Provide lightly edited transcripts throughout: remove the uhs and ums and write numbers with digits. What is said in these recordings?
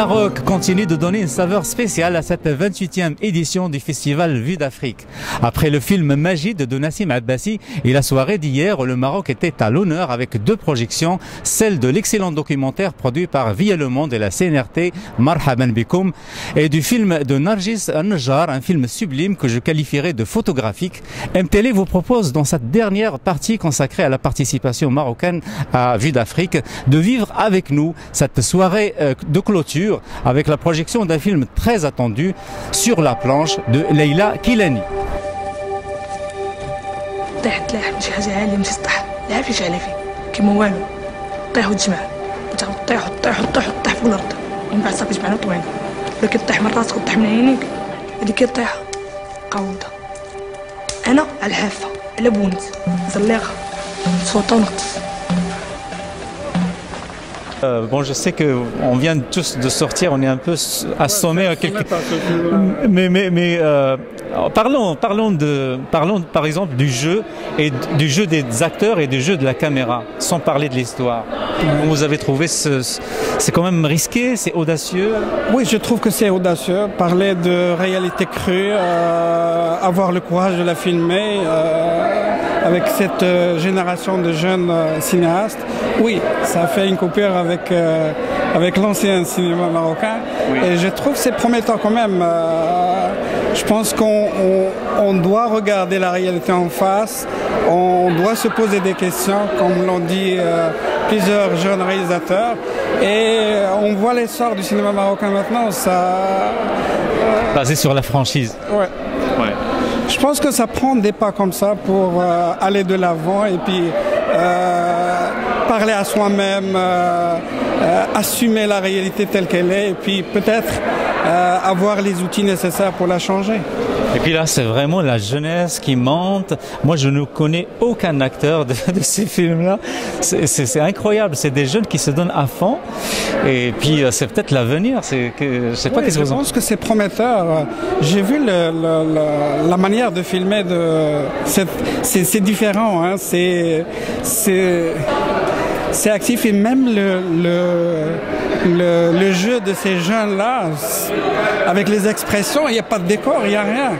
Maroc continue de donner une saveur spéciale à cette 28e édition du festival Vue d'Afrique. Après le film Magid de Nassim Abbassi et la soirée d'hier, le Maroc était à l'honneur avec deux projections, celle de l'excellent documentaire produit par Via Le Monde et la CNRT, Marhaban Bikoum, et du film de Nargis An-Najjar, un film sublime que je qualifierais de photographique. MTL vous propose dans cette dernière partie consacrée à la participation marocaine à Vue d'Afrique de vivre avec nous cette soirée de clôture avec la projection d'un film très attendu Sur la planche de Leila Kilani. طيحت لاحق شي حاجه عاليه ماشي سطح لا فيش على فيه كيما والو طيح وتجمع وتعاود طيح وطيح وطيح وطيح في الارض ومن بعد صافي جمعنا طوينا ولا كطيح من راسك وطيح من عينيك هذيك كطيح قوده انا على الحافه على بونت زليقه صوته ونقص. Bon, je sais qu'on vient tous de sortir, on est un peu assommés. Mais parlons par exemple du jeu et du jeu des acteurs et du jeu de la caméra, sans parler de l'histoire. Vous avez trouvé c'est quand même risqué, c'est audacieux? Oui, je trouve que c'est audacieux. Parler de réalité crue, avoir le courage de la filmer avec cette génération de jeunes cinéastes. Oui, ça fait une coupure avec l'ancien cinéma marocain. Oui. Et je trouve que c'est prometteur quand même. Je pense qu'on doit regarder la réalité en face. On doit se poser des questions, comme l'ont dit plusieurs jeunes réalisateurs. Et on voit l'essor du cinéma marocain maintenant. Basé sur la franchise. Ouais. Ouais. Je pense que ça prend des pas comme ça pour aller de l'avant et puis parler à soi-même, assumer la réalité telle qu'elle est et puis peut-être avoir les outils nécessaires pour la changer. Et puis là, c'est vraiment la jeunesse qui monte. Moi, je ne connais aucun acteur de ces films-là. C'est incroyable. C'est des jeunes qui se donnent à fond. Et puis, c'est peut-être l'avenir. Je sais pas qu'est-ce que vous en pensez. Je pense que c'est prometteur. J'ai vu la manière de filmer. C'est différent. Hein. C'est actif et même le jeu de ces jeunes-là, avec les expressions, il n'y a pas de décor, il n'y a rien.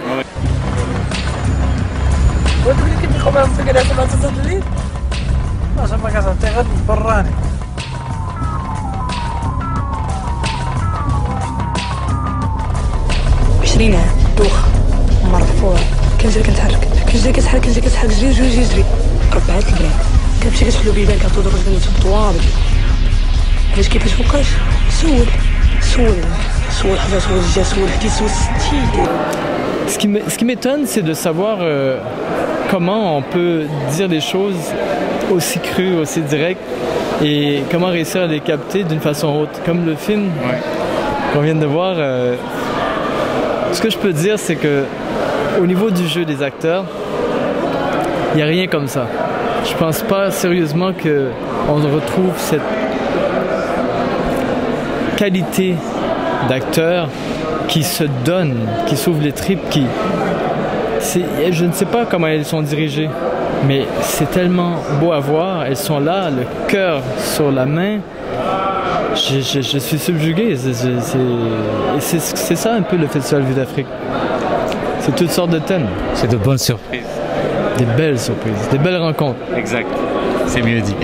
كنمشي كتحلو بيبان كنعطيو دروج من الطوابل علاش كيفاش فوقاش سول حاجه سول جا سول حديث سول ستي. Ce qui m'étonne, c'est de savoir comment on peut dire des choses aussi crues, aussi directes, et comment réussir à les capter d'une façon haute. Comme le film qu'on vient de voir, ce que je peux dire, c'est que au niveau du jeu des acteurs, il n'y a rien comme ça. Je pense pas sérieusement qu'on retrouve cette qualité d'acteur qui se donne, qui s'ouvre les tripes, je ne sais pas comment elles sont dirigées, mais c'est tellement beau à voir. Elles sont là, le cœur sur la main. Je suis subjugué. C'est ça un peu le Festival Vue d'Afrique. C'est toutes sortes de thèmes. C'est de bonnes surprises. Des belles surprises, des belles rencontres. Exact, c'est mieux dit.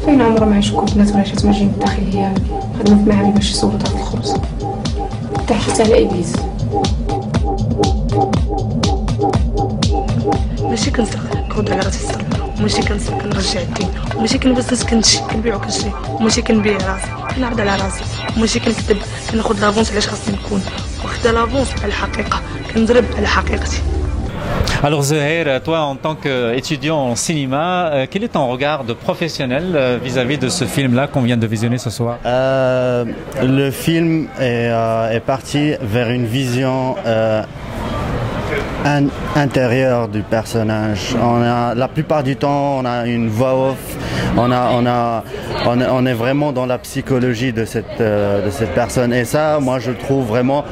فين عمره ما يشكوا بنات ولا شي تماجين الداخليه خدمت معاه باش يصوروا تاع الخبز تاع حتى على ابليس ماشي كنسرق نقعد على راسي الصلاة ماشي كنسرق كنرجع الدين ماشي كنبزز كنشي كنبيعو كنشري ماشي كنبيع راسي كنعرض على راسي ماشي كنكذب كناخذ لافونس علاش خاصني نكون واخده لافونس على الحقيقه كنضرب على حقيقتي. Alors Zahir, toi en tant qu'étudiant en cinéma, quel est ton regard de professionnel vis-à-vis de ce film-là qu'on vient de visionner ce soir? Le film est parti vers une vision intérieure du personnage. La plupart du temps, on a une voix off. On est vraiment dans la psychologie de cette personne. Et ça, moi, je trouve vraiment,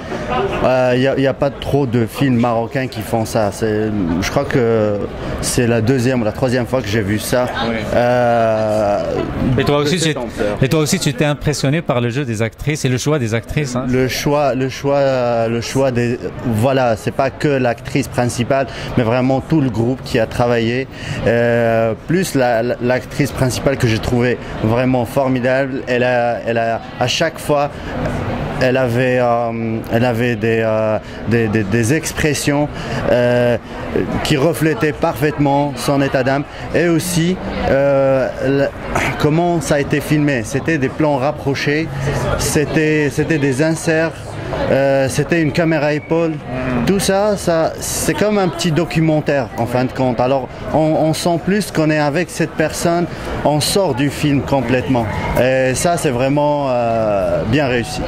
il n'y a pas trop de films marocains qui font ça. Je crois que c'est la deuxième ou la troisième fois que j'ai vu ça. Oui. Et toi aussi, tu t'es impressionné par le jeu des actrices et le choix des actrices. Hein. Le choix des, voilà, c'est pas que l'actrice principale, mais vraiment tout le groupe qui a travaillé. Plus l'actrice principale que j'ai trouvée vraiment formidable. Elle a à chaque fois. Elle avait des expressions qui reflétaient parfaitement son état d'âme et aussi comment ça a été filmé. C'était des plans rapprochés, c'était des inserts. C'était une caméra épaule. Tout ça c'est comme un petit documentaire en fin de compte. Alors on sent plus qu'on est avec cette personne, on sort du film complètement. Et ça c'est vraiment bien réussi.